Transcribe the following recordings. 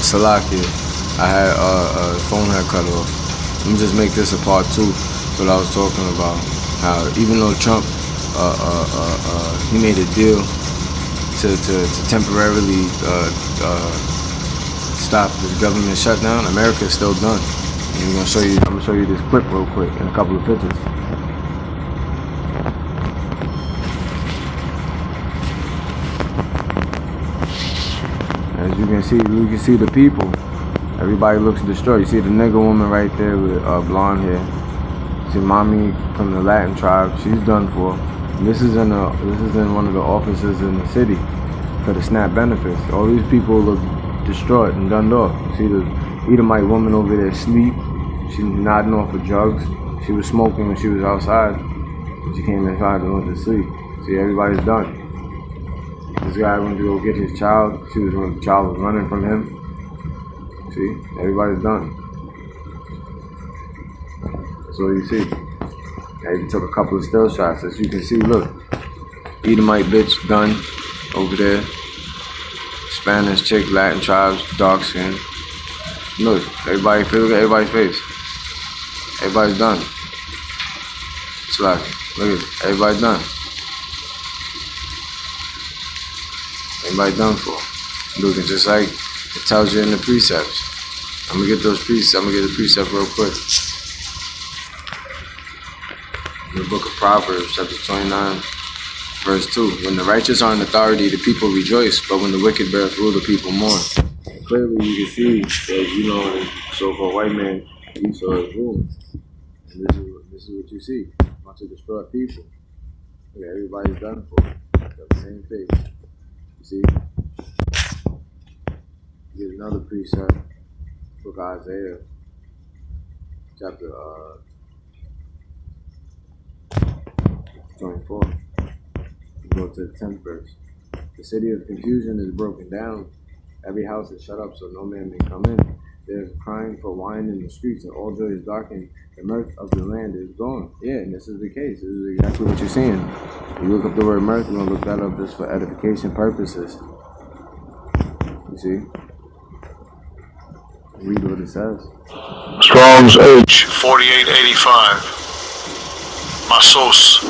Salakia. I had phone had cut off. Let me just make this a part 2. What I was talking about. How even though Trump he made a deal to temporarily stop the government shutdown, America is still done. And I'm gonna show you this clip real quick and a couple of pictures. As you can see the people. Everybody looks destroyed. You see the nigger woman right there with blonde hair. See mommy from the Latin tribe. She's done for. And this is in one of the offices in the city for the SNAP benefits. All these people look destroyed and done off. See the Edomite woman over there asleep. She's nodding off of drugs. She was smoking when she was outside. She came inside and went to sleep. See, everybody's done. This guy went to go get his child. The child was running from him. See, everybody's done. That's all you see. I even took a couple of still shots. As you can see, look. Edomite bitch done over there. Spanish chick, Latin tribes, dark skin. Look at everybody's face. Everybody's done. It's like, look at it. Everybody's done. Everybody done for. Looking just like it tells you in the precepts. I'm gonna get those precepts. I'm gonna get the precept real quick. In the book of Proverbs, chapter 29, verse 2. When the righteous are in authority, the people rejoice, but when the wicked beareth rule, the people mourn. And clearly you can see that, the so-called white man, Esau is ruling. And this is what you see. A bunch of destroyed people. Look, everybody's done for. Got the same face. You see? Here's another precept. Book of Isaiah, chapter 24. Go to the 10th verse. The city of confusion is broken down. Every house is shut up so no man may come in. There is crying for wine in the streets, and all joy is darkened. The mirth of the land is gone. Yeah, and this is the case. This is exactly what you're seeing. You look up the word mirth, you're going to look that up just for edification purposes. You see? Read what it says. Strong's H 4885. Masos.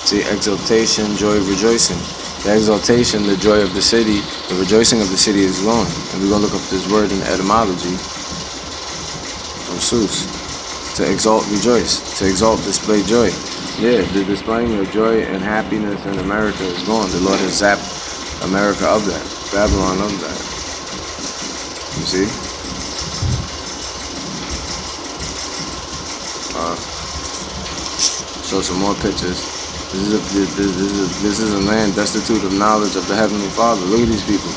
See, exaltation, joy, rejoicing. The exaltation, the joy of the city, the rejoicing of the city is gone. And we're going to look up this word in etymology from Seuss. To exalt, rejoice. To exalt, display joy. Yeah, the displaying of joy and happiness in America is gone. The Lord has zapped America of that. Babylon of that. You see? Show some more pictures. This is a land destitute of knowledge of the Heavenly Father. Look at these people.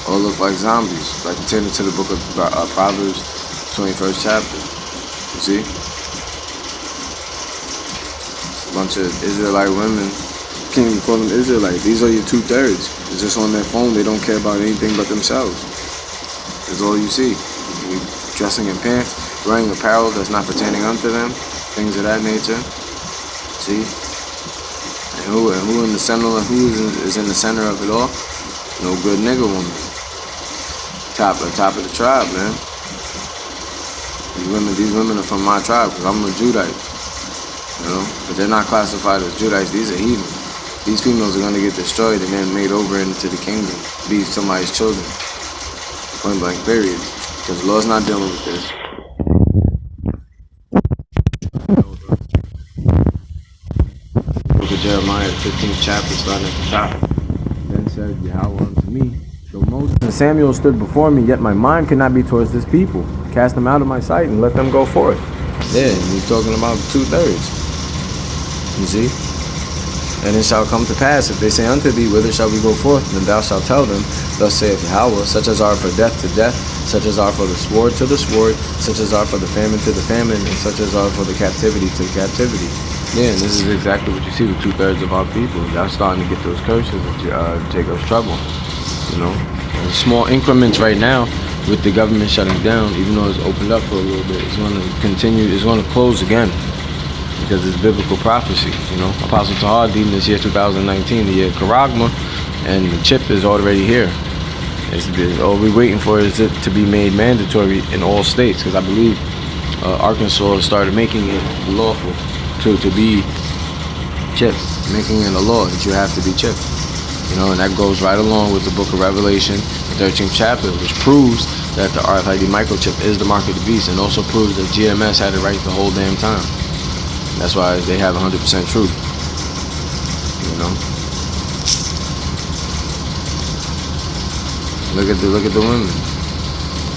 All look like zombies, like pertaining to the book of Proverbs, 21st chapter. You see? A bunch of Israelite women. Can't even call them Israelite. These are your 2/3. It's just on their phone. They don't care about anything but themselves. That's all you see. Dressing in pants, wearing apparel that's not pertaining unto them, things of that nature. See? And who in the center? Who is in the center of it all? No good nigga woman. Top of the tribe, man. These women are from my tribe because I'm a Judite. But they're not classified as Judites. These are heathen. These females are going to get destroyed and then made over into the kingdom, be somebody's children. Point blank, period. Because the Lord's not dealing with this. Book of Jeremiah, 15th chapter, starting at the top. Then said Yahweh unto me, though Moses and Samuel stood before me, yet my mind could not be towards this people. Cast them out of my sight and let them go forth. Yeah, he's talking about 2/3. You see? And it shall come to pass, if they say unto thee, whither shall we go forth? Then thou shalt tell them, thus saith Yahweh, such as are for death to death, such as are for the sword to the sword, such as are for the famine to the famine, and such as are for the captivity to the captivity. Yeah, and this is exactly what you see with 2/3 of our people. Y'all starting to get those curses with Jacob's trouble. In small increments right now, with the government shutting down, even though it's opened up for a little bit, it's going to continue, it's going to close again. Because it's biblical prophecy, Apostle Tahar deemed this year 2019 the year of Karagma, and the chip is already here. All we're waiting for is it to be made mandatory in all states, because I believe Arkansas started making it lawful to be chipped, making it a law that you have to be chipped. And that goes right along with the book of Revelation, the 13th chapter, which proves that the RFID microchip is the mark of the beast, and also proves that GMS had it right the whole damn time. That's why they have 100% truth. Look at the women.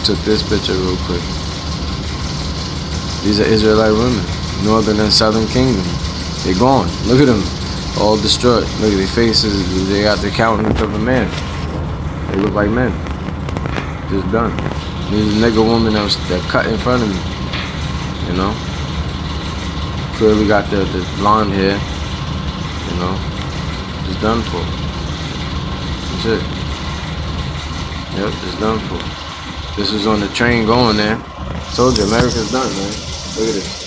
Took this picture real quick. These are Israelite women, northern and southern kingdom. They're gone. Look at them, all destroyed. Look at their faces. They got the countenance of a man. They look like men. Just done. There's a nigga woman that cut in front of me. Clearly got the blonde hair. Just done for. That's it. Yep, it's done for. This was on the train going there. Told you, America's done, man. Look at this.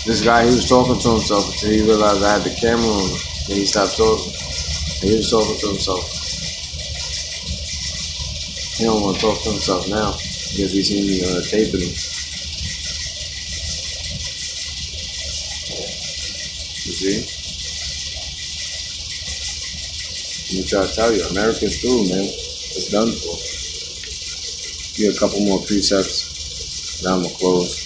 This guy, he was talking to himself until he realized I had the camera on him. Then he stopped talking. He was talking to himself. He don't want to talk to himself now because he's seen me taping him. You see? Let me try to tell you, America's through, man. It's done for. Get a couple more precepts, then I'm gonna close.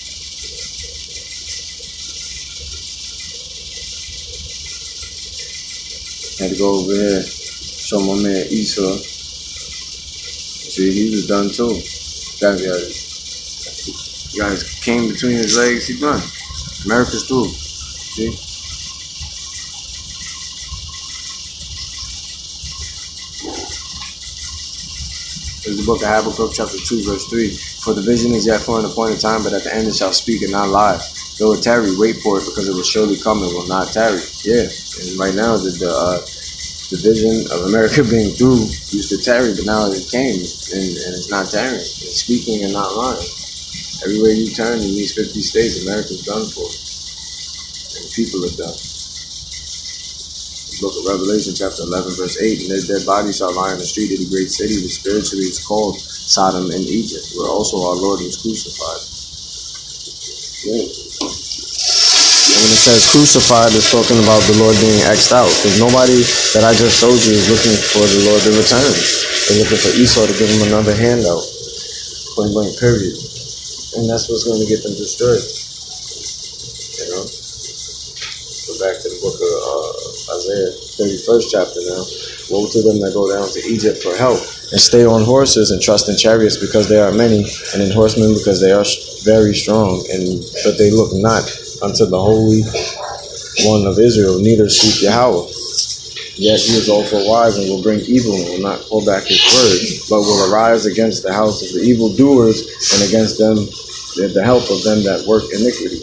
Had to go over here, show my man Esau. See, he was done too. That guys came between his legs, he done. America's through. See? There's the book of Habakkuk, chapter 2, verse 3. For the vision is yet for an appointed time, but at the end it shall speak and not lie. Though it tarry, wait for it, because it will surely come and will not tarry. Yeah, and right now the vision of America being through used to tarry, but now it came, and it's not tarrying. It's speaking and not lying. Everywhere you turn in these 50 states, America's done for. And the people are done. Book of Revelation, chapter 11, verse 8, and their dead bodies shall lie in the street of the great city, which spiritually is called Sodom and Egypt, where also our Lord was crucified. Yeah. And when it says crucified, it's talking about the Lord being X'd out, because nobody that I just showed you is looking for the Lord to return. They're looking for Esau to give him another handout. Point blank, period. And that's what's going to get them destroyed. Go back to the book of Isaiah, 31st chapter now. Woe to them that go down to Egypt for help, and stay on horses, and trust in chariots because they are many, and in horsemen because they are very strong. But they look not unto the Holy One of Israel, neither seek Yahweh. Yet he is also wise, and will bring evil, and will not call back his word, but will arise against the house of the evildoers, and against them the help of them that work iniquity.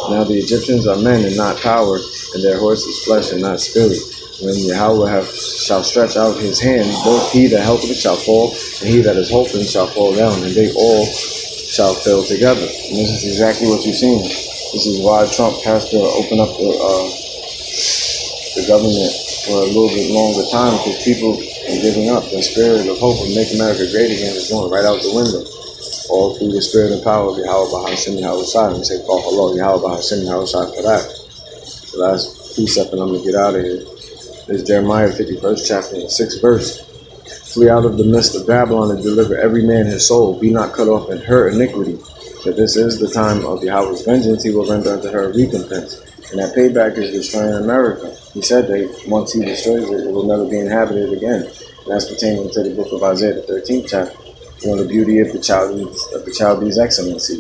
Now the Egyptians are men and not power, and their horses flesh and not spirit. When Yahweh shall stretch out his hand, both he that helpeth shall fall, and he that is hoping shall fall down, and they all shall fail together. And this is exactly what you're seeing. This is why Trump has to open up the government for a little bit longer time, because people are giving up. The spirit of hope and make America great again is going right out the window. All through the spirit and power of Yahweh Bahashim Yahweh Shai. And we say, Pharoah, Yahweh Bahashim Yahweh Shai for that. The last precept, and I'm going to get out of here. There's Jeremiah 51st chapter, 6th verse. Flee out of the midst of Babylon and deliver every man his soul. Be not cut off in her iniquity. For this is the time of Yahweh's vengeance. He will render unto her a recompense. And that payback is destroying America. He said that once he destroys it, it will never be inhabited again. And that's pertaining to the book of Isaiah, the 13th chapter. The beauty of the Chaldees' excellency.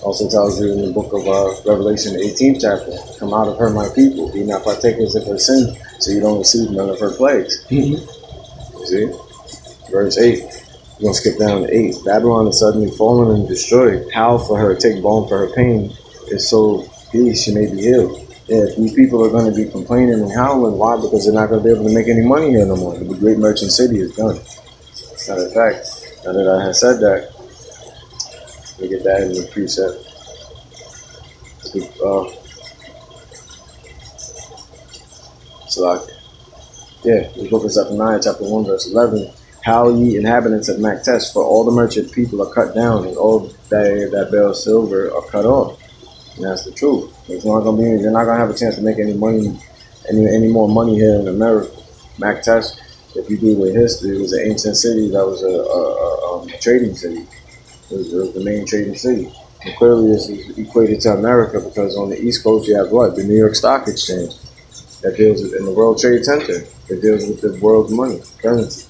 Also tells you in the book of Revelation, the 18th chapter, come out of her, my people, be not partakers of her sin, so you don't receive none of her plagues. You see? Verse 8. We're going to skip down to 8. Babylon is suddenly fallen and destroyed. Howl for her, take balm for her pain, if so be she may be healed. Yeah, if these people are going to be complaining and howling, why? Because they're not going to be able to make any money here no more. The great merchant city is done. Matter of fact, now that I have said that, we get that in the precept. The book of Zephaniah, chapter 1, verse 11. Howl ye inhabitants of Maktesh, for all the merchant people are cut down, and all that bear silver are cut off. And that's the truth. You're not gonna have a chance to make any money, any more money here in America. Maktesh, if you do with history, it was an ancient city that was a trading city. It was the main trading city. And clearly this is equated to America because on the East Coast you have what? The New York Stock Exchange that deals with, in the World Trade Center, that deals with the world's money, currency.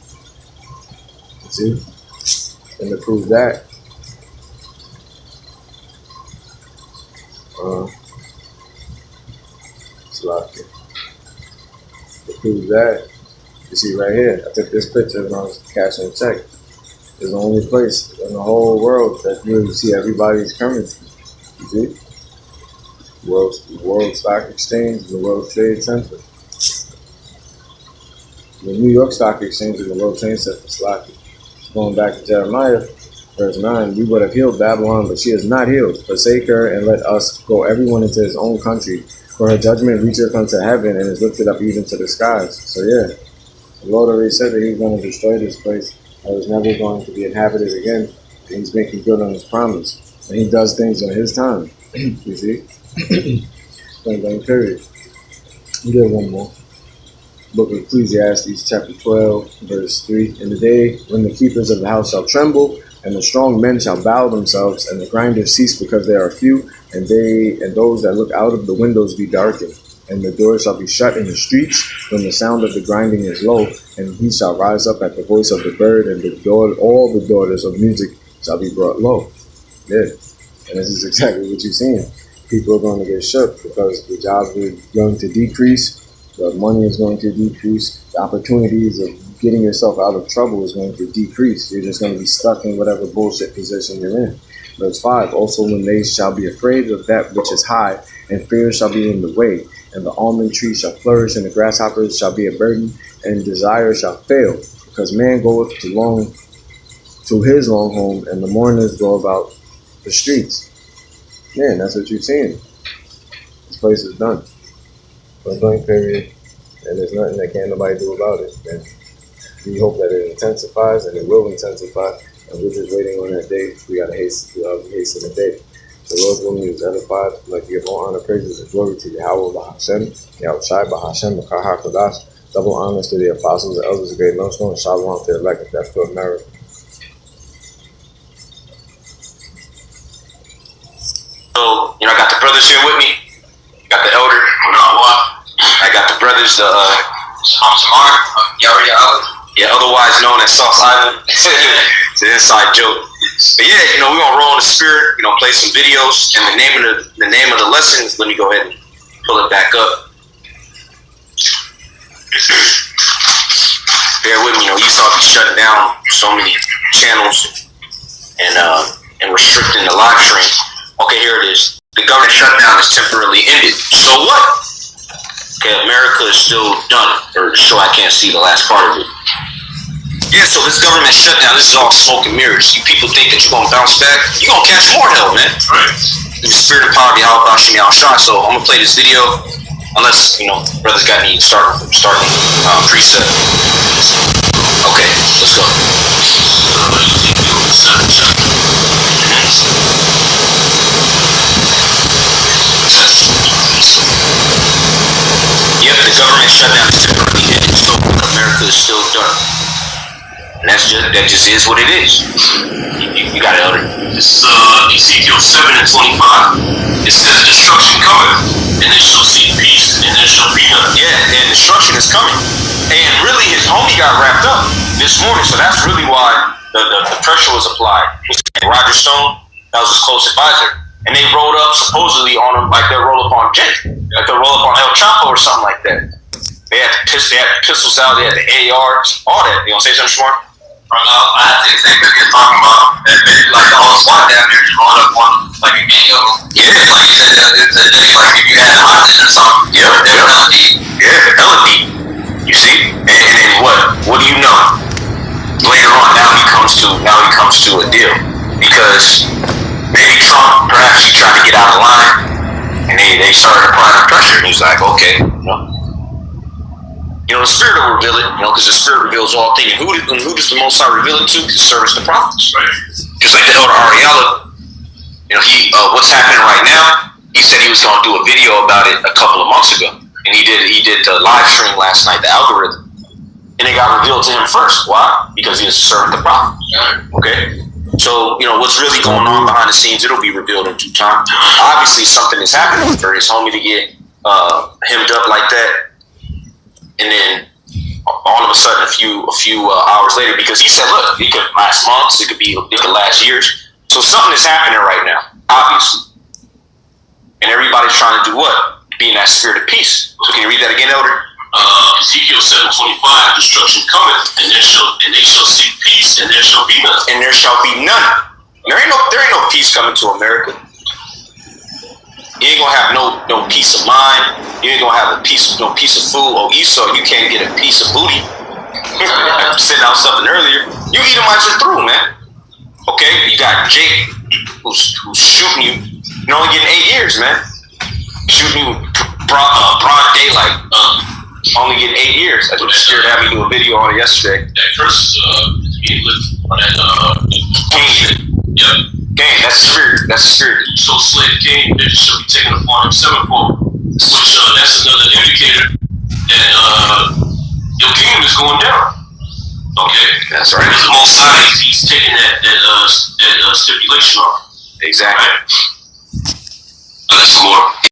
You see? And to prove that, you see right here, I took this picture when I was cashing a check. It's the only place in the whole world that you see everybody's currency. You see? World Stock Exchange, the World Trade Center. The New York Stock Exchange is the World Trade Center. Going back to Jeremiah, verse 9, we would have healed Babylon, but she is not healed. Forsake her and let us go everyone into his own country. For her judgment reacheth unto heaven and is lifted up even to the skies. So yeah, the Lord already said that he's going to destroy this place. That was never going to be inhabited again. And he's making good on his promise. And he does things on his time. You see? Point blank period. We get one more. Book of Ecclesiastes, chapter 12, verse 3. In the day when the keepers of the house shall tremble, and the strong men shall bow themselves, and the grinders cease because they are few, and those that look out of the windows be darkened, and the doors shall be shut in the streets when the sound of the grinding is low, and he shall rise up at the voice of the bird, and all the daughters of music shall be brought low. Yeah, and this is exactly what you're seeing. People are going to get shook because the jobs are going to decrease. The money is going to decrease. The opportunities of getting yourself out of trouble is going to decrease. You're just going to be stuck in whatever bullshit position you're in. Verse 5, also when they shall be afraid of that which is high, and fear shall be in the way, and the almond tree shall flourish, and the grasshoppers shall be a burden, and desire shall fail, because man goeth to his long home, and the mourners go about the streets. Man, that's what you're seeing. This place is done. Blank period, and there's nothing that can nobody do about it. And we hope that it intensifies, and it will intensify. And we're just waiting on that day. We gotta hasten the day. The Lord's willing is edified. Like give all honor, praises, and glory to Yahweh Bahashem, Yahushai Bahashem, Makaha Kodash. Double honors to the apostles, the elders, the great millstone, and shalom to the elect. That's to America. So, I got the brothers here with me. Got the elder, I got the brothers, I'm smart, otherwise known as Sauce Island. It's an inside joke. But yeah, we're gonna roll in the spirit, play some videos, and the name of the lessons, let me go ahead and pull it back up. Bear with me, Esau be shutting down so many channels and restricting the live stream. Okay, here it is. The government shutdown is temporarily ended. So what? Okay, America is still done. Or so I can't see the last part of it. Yeah, so this government shutdown, this is all smoke and mirrors. You people think that you're going to bounce back? You're going to catch more hell, man. Right. The spirit of poverty, how about you now shot? So I'm going to play this video. Unless, brothers got any starting preset. Okay, let's go. Yep, the government shutdown is temporarily ended, so America is still done. And that just is what it is. You got it, Elder. This is Ezekiel 7:25. It says, destruction cometh, and they shall see peace, and it shall be done. Yeah, and destruction is coming. And really, his homie got wrapped up this morning, so that's really why the pressure was applied. Roger Stone, that was his close advisor. And they rolled up supposedly on him like they roll up on Jake, like they roll up on El Chapo or something like that. They had pistols out, they had the ARs, all that. You gonna say something, Smart? That's exactly what you're talking about. Like the whole squad down there just rolled up on like a gang of them. Yeah, like if you had hostage or something. Yeah, hella deep. Yeah, hella deep. You see? And then what do you know? Later on, now he comes to a deal because maybe Trump, perhaps he tried to get out of line, they started applying pressure, and he's like, okay, the Spirit will reveal it, because the Spirit reveals all things. And who does the Most High reveal it to? It serves the prophets. Right. Just like the Elder Ariella, what's happening right now, he said he was going to do a video about it a couple of months ago. And he did the live stream last night, the algorithm. And it got revealed to him first. Why? Because he is a servant of the prophet. Okay? So, what's really going on behind the scenes, it'll be revealed in due time. Obviously, something is happening for his homie to get hemmed up like that. And then all of a sudden, a few hours later, because he said, look, it could last months, it could last years. So something is happening right now, obviously. And everybody's trying to do what? Be in that spirit of peace. So can you read that again, Elder? Ezekiel 7:25, destruction cometh, and they shall seek peace, and there shall be none. And there shall be none. There ain't no peace coming to America. You ain't gonna have no peace of mind. You ain't gonna have no piece of food. Oh, Esau, you can't get a piece of booty. Sitting out something earlier. You Edomites are through, man. Okay, you got Jake who's shooting you. You're only getting 8 years, man. Shooting you broad daylight. Only getting 8 years. That's what the Spirit had me do a video on it yesterday. That curse is being lifted on that Cain. Yep. Cain, that's the Spirit. That's the Spirit. So slave Cain, it shall be taken upon him sevenfold. Which that's another indicator that your kingdom is going down. Okay, that's right. Because the Most High, he's taking that stipulation off. Exactly. Right? That's more.